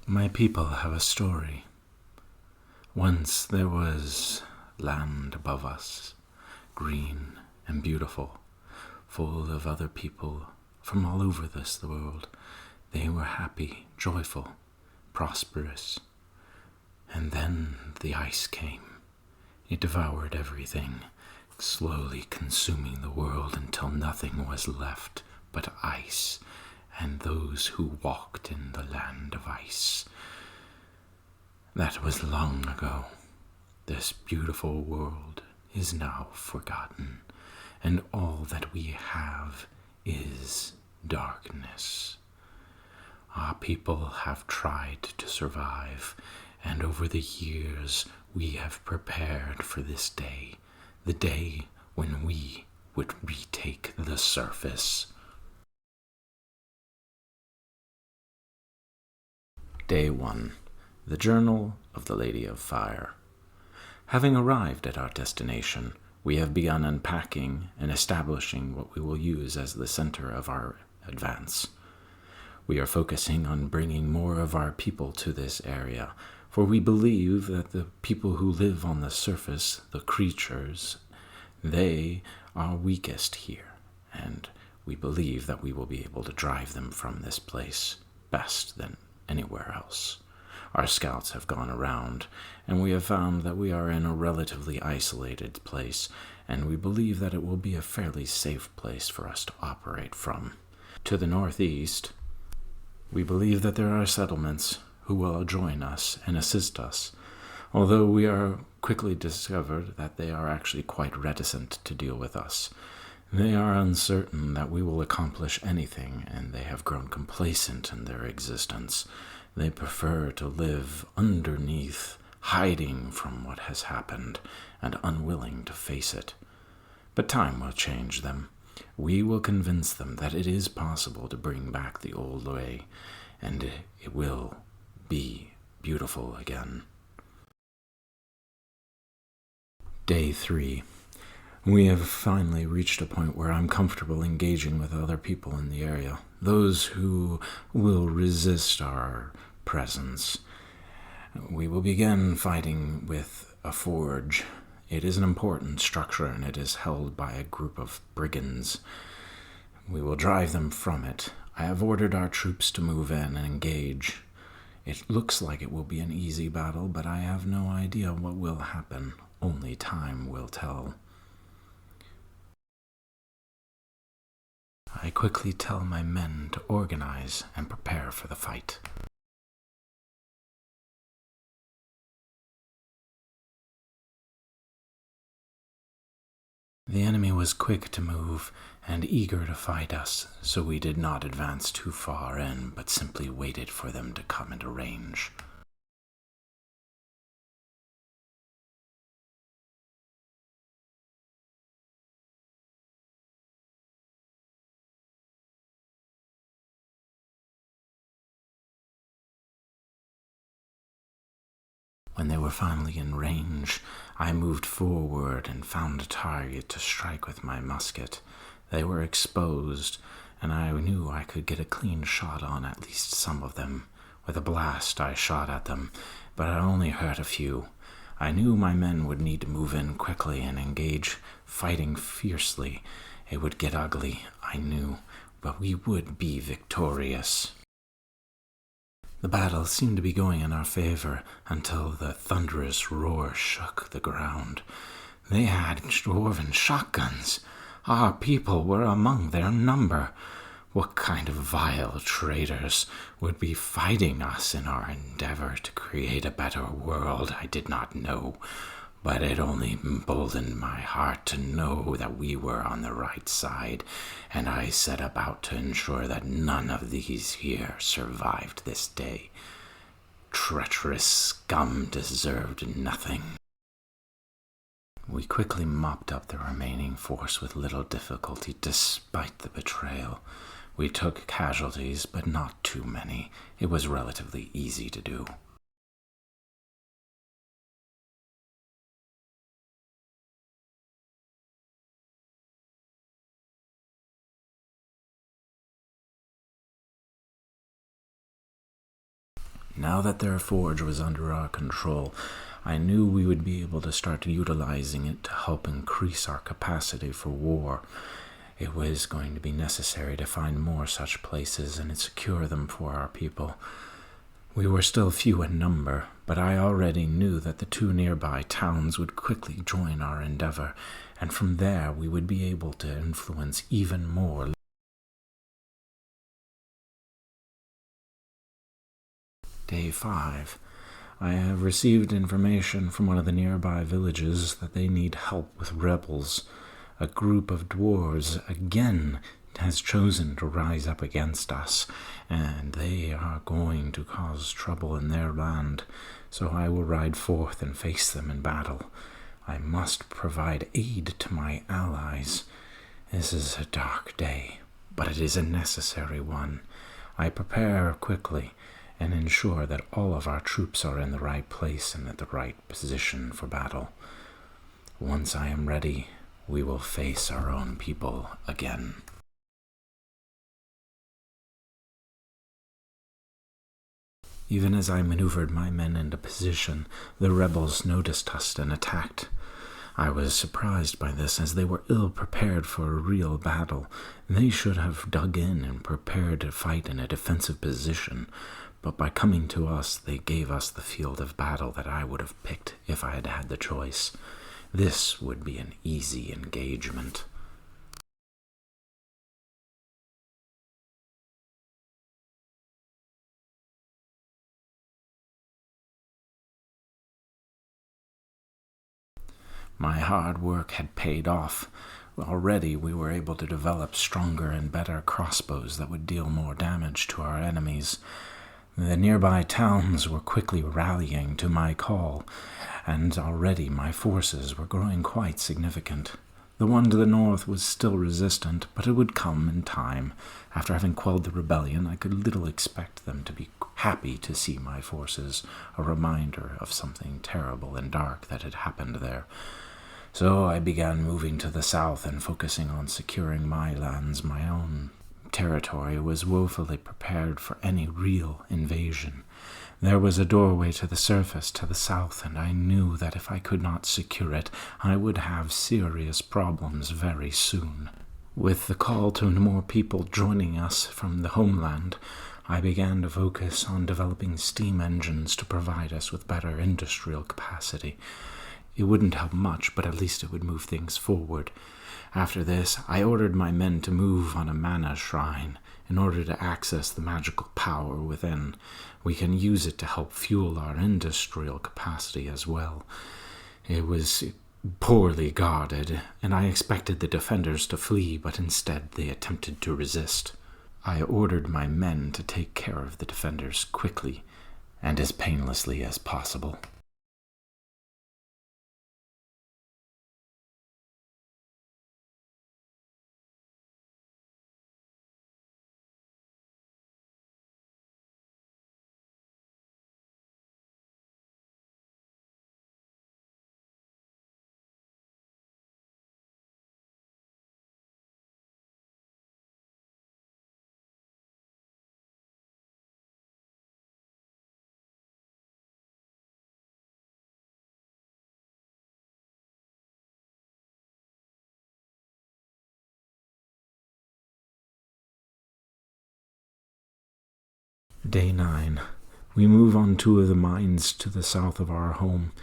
My people have a story. Once there was land above us, green and beautiful, full of other people from all over the world. They were happy, joyful, prosperous. And then the ice came. It devoured everything, slowly consuming the world until nothing was left but ice and those who walked in the land of ice. That was long ago. This beautiful world is now forgotten, and all that we have is darkness. Our people have tried to survive, and over the years we have prepared for this day, the day when we would retake the surface. Day 1. The Journal of the Lady of Fire. Having arrived at our destination, we have begun unpacking and establishing what we will use as the center of our advance. We are focusing on bringing more of our people to this area, for we believe that the people who live on the surface, the creatures, they are weakest here, and we believe that we will be able to drive them from this place best than anywhere else. Our scouts have gone around, and we have found that we are in a relatively isolated place, and we believe that it will be a fairly safe place for us to operate from. To the northeast, we believe that there are settlements who will join us and assist us, although we are quickly discovered that they are actually quite reticent to deal with us. They are uncertain that we will accomplish anything, and they have grown complacent in their existence. They prefer to live underneath, hiding from what has happened, and unwilling to face it. But time will change them. We will convince them that it is possible to bring back the old way, and it will be beautiful again. Day 3. We have finally reached a point where I'm comfortable engaging with other people in the area, those who will resist our presence. We will begin fighting with a forge. It is an important structure, and it is held by a group of brigands. We will drive them from it. I have ordered our troops to move in and engage. It looks like it will be an easy battle, but I have no idea what will happen. Only time will tell. I quickly tell my men to organize and prepare for the fight. The enemy was quick to move and eager to fight us, so we did not advance too far in, but simply waited for them to come into range. When they were finally in range, I moved forward and found a target to strike with my musket. They were exposed, and I knew I could get a clean shot on at least some of them. With a blast, I shot at them, but I only hurt a few. I knew my men would need to move in quickly and engage, fighting fiercely. It would get ugly, I knew, but we would be victorious. The battle seemed to be going in our favor until the thunderous roar shook the ground. They had Dwarven shotguns. Our people were among their number. What kind of vile traitors would be fighting us in our endeavor to create a better world, I did not know, but it only emboldened my heart to know that we were on the right side, and I set about to ensure that none of these here survived this day. Treacherous scum deserved nothing. We quickly mopped up the remaining force with little difficulty, despite the betrayal. We took casualties, but not too many. It was relatively easy to do. Now that their forge was under our control, I knew we would be able to start utilizing it to help increase our capacity for war. It was going to be necessary to find more such places and secure them for our people. We were still few in number, but I already knew that the 2 nearby towns would quickly join our endeavor, and from there we would be able to influence even more. Day 5. I have received information from one of the nearby villages that they need help with rebels. A group of dwarves again has chosen to rise up against us, and they are going to cause trouble in their land, so I will ride forth and face them in battle. I must provide aid to my allies. This is a dark day, but it is a necessary one. I prepare quickly and ensure that all of our troops are in the right place and at the right position for battle. Once I am ready, we will face our own people again. Even as I maneuvered my men into position, the rebels noticed us and attacked. I was surprised by this, as they were ill-prepared for a real battle. They should have dug in and prepared to fight in a defensive position, but by coming to us, they gave us the field of battle that I would have picked if I had had the choice. This would be an easy engagement. My hard work had paid off. Already we were able to develop stronger and better crossbows that would deal more damage to our enemies. The nearby towns were quickly rallying to my call, and already my forces were growing quite significant. The one to the north was still resistant, but it would come in time. After having quelled the rebellion, I could little expect them to be happy to see my forces, a reminder of something terrible and dark that had happened there. So I began moving to the south and focusing on securing my lands. My own territory was woefully prepared for any real invasion. There was a doorway to the surface to the south, and I knew that if I could not secure it, I would have serious problems very soon. With the call to more people joining us from the homeland, I began to focus on developing steam engines to provide us with better industrial capacity. It wouldn't help much, but at least it would move things forward. After this, I ordered my men to move on a mana shrine in order to access the magical power within. We can use it to help fuel our industrial capacity as well. It was poorly guarded, and I expected the defenders to flee, but instead they attempted to resist. I ordered my men to take care of the defenders quickly and as painlessly as possible. Day 9. We move on 2 of the mines to the south of our home,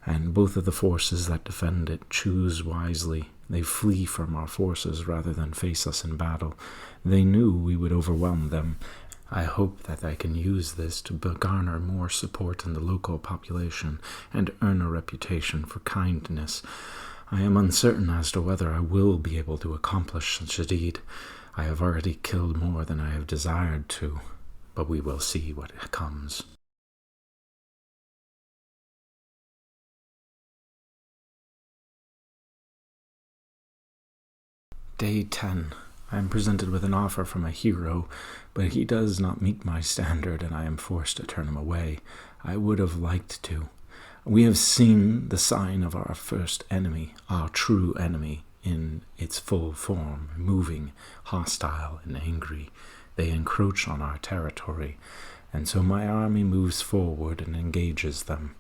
and both of the forces that defend it choose wisely. They flee from our forces rather than face us in battle. They knew we would overwhelm them. I hope that I can use this to garner more support in the local population and earn a reputation for kindness. I am uncertain as to whether I will be able to accomplish such a deed. I have already killed more than I have desired to, but we will see what comes. Day 10. I am presented with an offer from a hero, but he does not meet my standard, and I am forced to turn him away. I would have liked to. We have seen the sign of our first enemy, our true enemy, in its full form, moving, hostile and angry. They encroach on our territory, and so my army moves forward and engages them.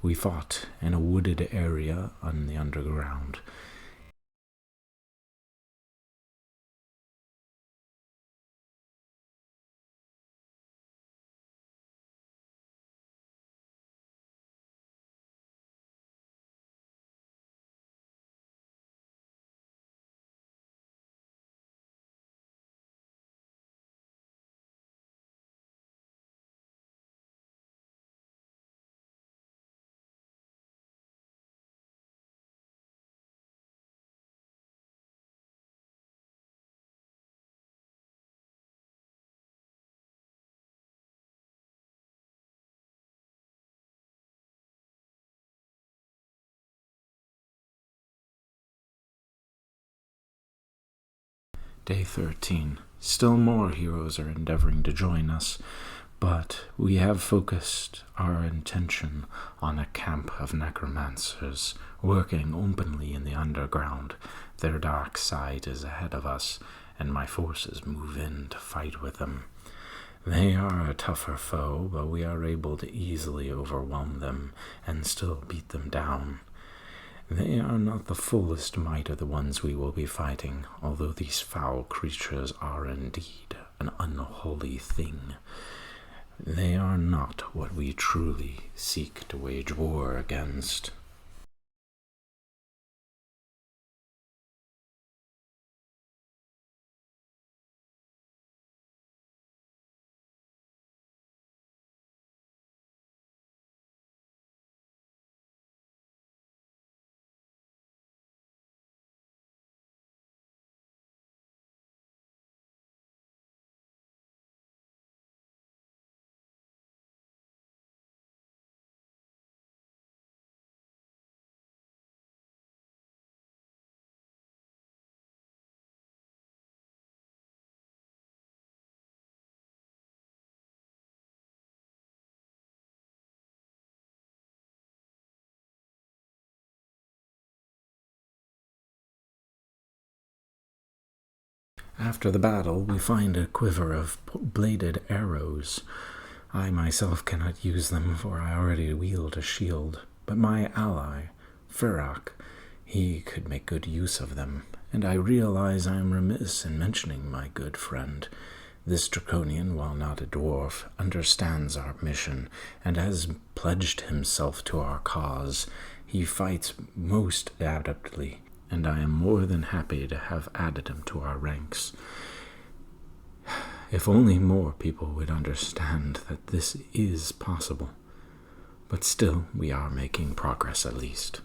We fought in a wooded area on the underground. Day 13. Still more heroes are endeavoring to join us, but we have focused our intention on a camp of necromancers working openly in the underground. Their dark side is ahead of us, and my forces move in to fight with them. They are a tougher foe, but we are able to easily overwhelm them and still beat them down. They are not the fullest might of the ones we will be fighting, although these foul creatures are indeed an unholy thing. They are not what we truly seek to wage war against. After the battle, we find a quiver of bladed arrows. I myself cannot use them, for I already wield a shield, but my ally, Firak, he could make good use of them, and I realize I am remiss in mentioning my good friend. This draconian, while not a dwarf, understands our mission and has pledged himself to our cause. He fights most adeptly, and I am more than happy to have added him to our ranks. If only more people would understand that this is possible. But still, we are making progress at least.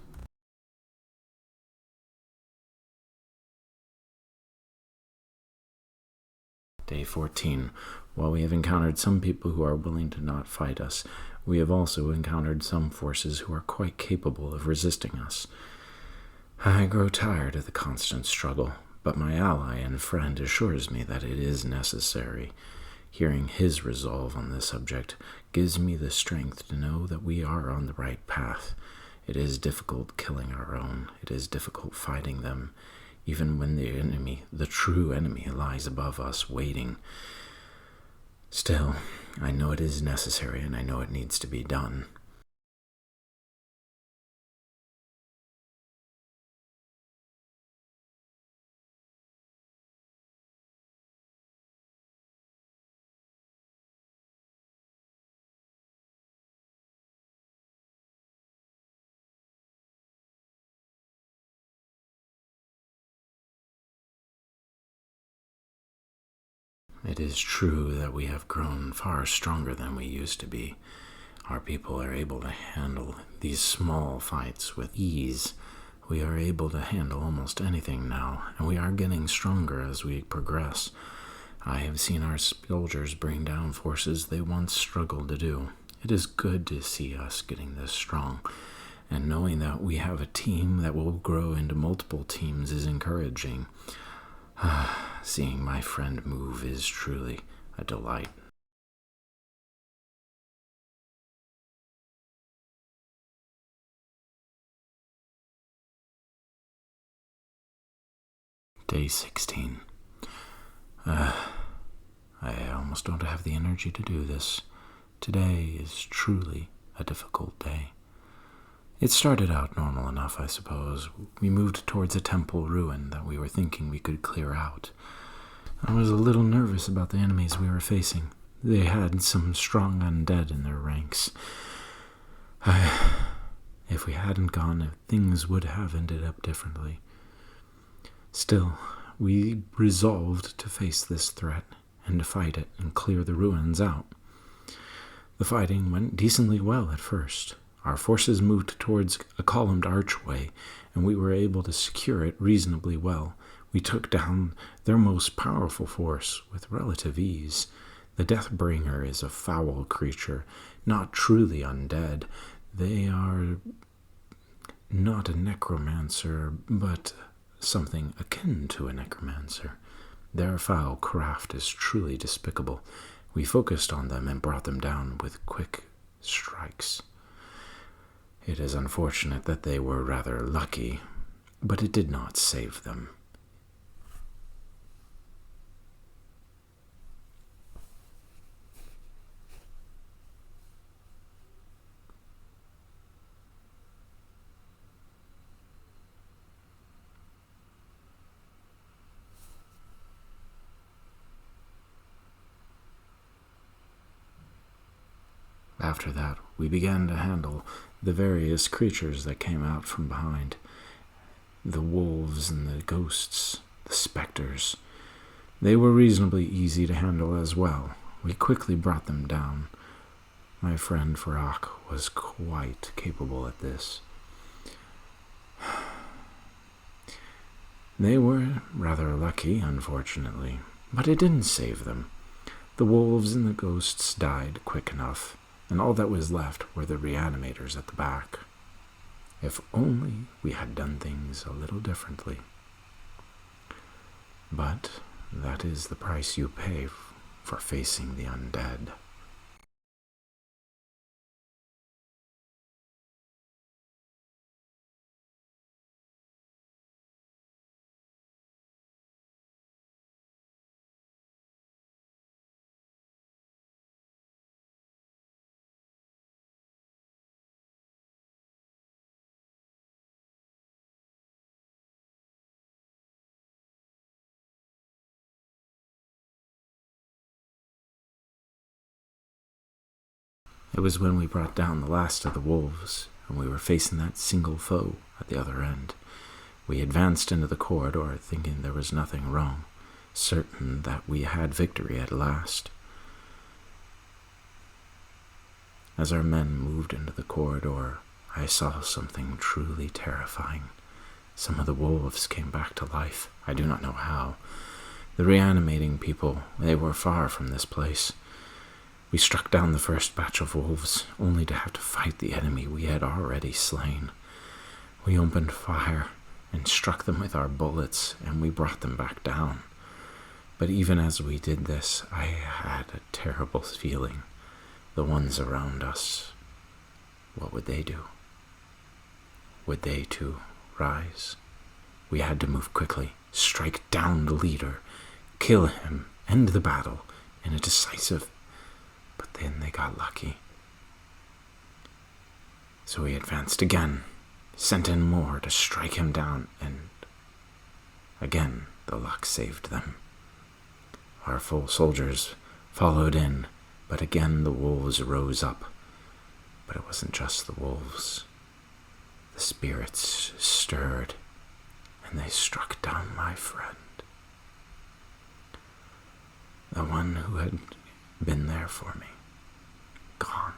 Day 14. While we have encountered some people who are willing to not fight us, we have also encountered some forces who are quite capable of resisting us. I grow tired of the constant struggle, but my ally and friend assures me that it is necessary. Hearing his resolve on this subject gives me the strength to know that we are on the right path. It is difficult killing our own. It is difficult fighting them, even when the enemy, the true enemy, lies above us waiting. Still, I know it is necessary, and I know it needs to be done. It is true that we have grown far stronger than we used to be. Our people are able to handle these small fights with ease. We are able to handle almost anything now, and we are getting stronger as we progress. I have seen our soldiers bring down forces they once struggled to do. It is good to see us getting this strong, and knowing that we have a team that will grow into multiple teams is encouraging. Seeing my friend move is truly a delight. Day 16. I almost don't have the energy to do this. Today is truly a difficult day. It started out normal enough, I suppose. We moved towards a temple ruin that we were thinking we could clear out. I was a little nervous about the enemies we were facing. They had some strong undead in their ranks. If we hadn't gone, things would have ended up differently. Still, we resolved to face this threat and to fight it and clear the ruins out. The fighting went decently well at first. Our forces moved towards a columned archway, and we were able to secure it reasonably well. We took down their most powerful force with relative ease. The Deathbringer is a foul creature, not truly undead. They are not a necromancer, but something akin to a necromancer. Their foul craft is truly despicable. We focused on them and brought them down with quick strikes. It is unfortunate that they were rather lucky, but it did not save them. After that, we began to handle the various creatures that came out from behind. The wolves and the ghosts, the specters. They were reasonably easy to handle as well. We quickly brought them down. My friend Farak was quite capable at this. They were rather lucky, unfortunately, but it didn't save them. The wolves and the ghosts died quick enough, and all that was left were the reanimators at the back. If only we had done things a little differently. But that is the price you pay for facing the undead. It was when we brought down the last of the wolves, and we were facing that single foe at the other end. We advanced into the corridor, thinking there was nothing wrong, certain that we had victory at last. As our men moved into the corridor, I saw something truly terrifying. Some of the wolves came back to life. I do not know how. The reanimating people, they were far from this place. We struck down the first batch of wolves, only to have to fight the enemy we had already slain. We opened fire and struck them with our bullets, and we brought them back down. But even as we did this, I had a terrible feeling. The ones around us, what would they do? Would they too rise? We had to move quickly, strike down the leader, kill him, end the battle in a decisive. But then they got lucky. So we advanced again, sent in more to strike him down, and again the luck saved them. Our full soldiers followed in, but again the wolves rose up. But it wasn't just the wolves. The spirits stirred, and they struck down my friend. The one who had been there for me. Gone.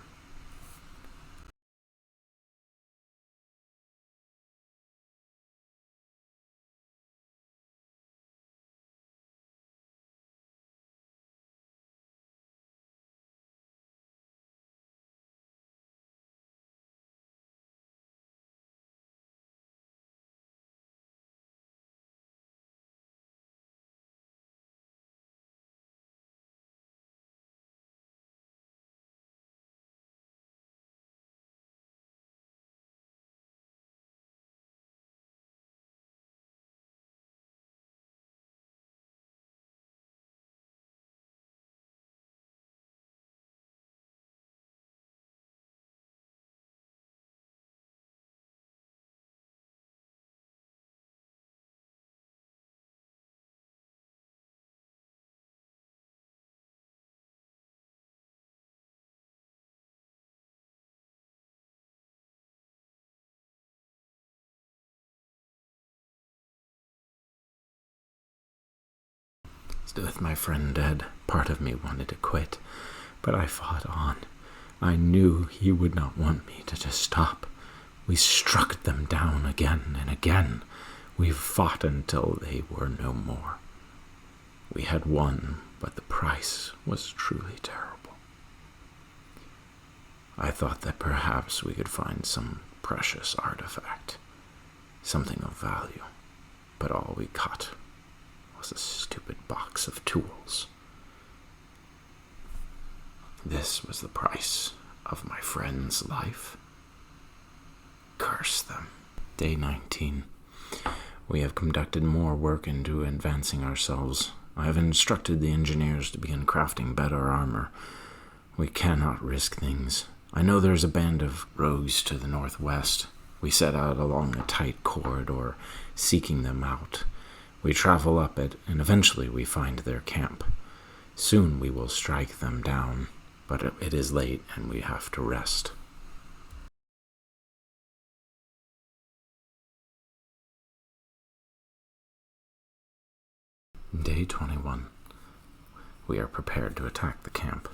with my friend dead, part of me wanted to quit, but I fought on. I knew he would not want me to just stop. We struck them down again and again. We fought until they were no more. We had won, but the price was truly terrible. I thought that perhaps we could find some precious artifact, something of value, but all we caught was a stupid box of tools. This was the price of my friend's life. Curse them. Day 19. We have conducted more work into advancing ourselves. I have instructed the engineers to begin crafting better armor. We cannot risk things. I know there is a band of rogues to the northwest. We set out along a tight corridor, seeking them out. We travel up it, and eventually we find their camp. Soon we will strike them down, but it is late and we have to rest. Day 21. We are prepared to attack the camp.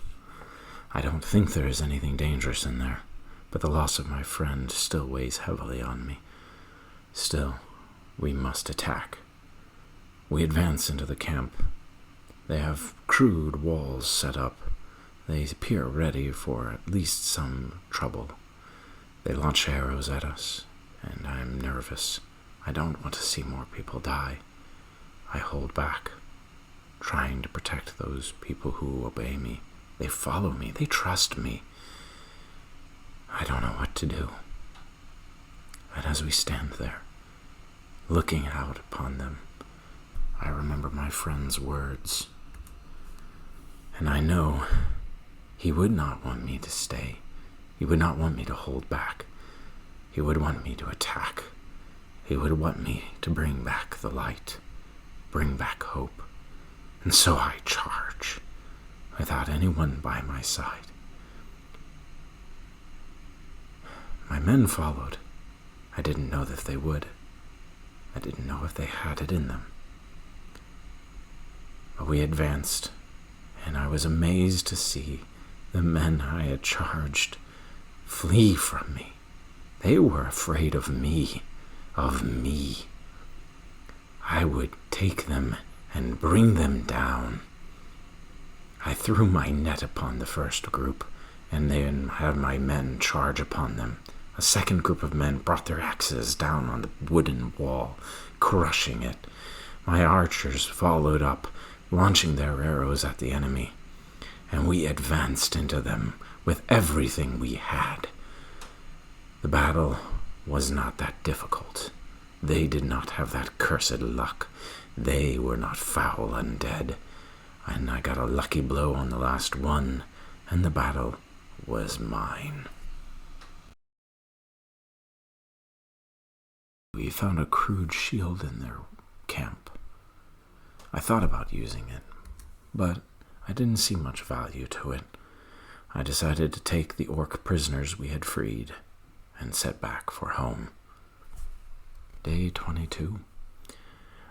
I don't think there is anything dangerous in there, but the loss of my friend still weighs heavily on me. Still, we must attack. We advance into the camp. They have crude walls set up. They appear ready for at least some trouble. They launch arrows at us, and I am nervous. I don't want to see more people die. I hold back, trying to protect those people who obey me. They follow me. They trust me. I don't know what to do. And as we stand there, looking out upon them, I remember my friend's words. And I know he would not want me to stay. He would not want me to hold back. He would want me to attack. He would want me to bring back the light, bring back hope. And so I charge, without anyone by my side. My men followed. I didn't know that they would. I didn't know if they had it in them. But we advanced, and I was amazed to see the men I had charged flee from me. They were afraid of me, of me. I would take them and bring them down. I threw my net upon the first group, and then had my men charge upon them. A second group of men brought their axes down on the wooden wall, crushing it. My archers followed up, launching their arrows at the enemy, and we advanced into them with everything we had. The battle was not that difficult. They did not have that cursed luck. They were not foul undead, and I got a lucky blow on the last one, and the battle was mine. We found a crude shield in their camp. I thought about using it, but I didn't see much value to it. I decided to take the orc prisoners we had freed and set back for home. Day 22.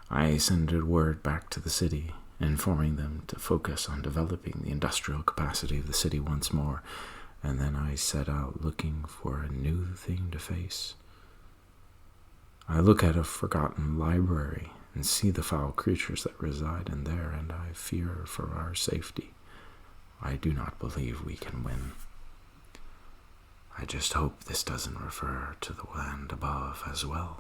I sent word back to the city, informing them to focus on developing the industrial capacity of the city once more, and then I set out looking for a new thing to face. I look at a forgotten library and see the foul creatures that reside in there, and I fear for our safety. I do not believe we can win. I just hope this doesn't refer to the land above as well.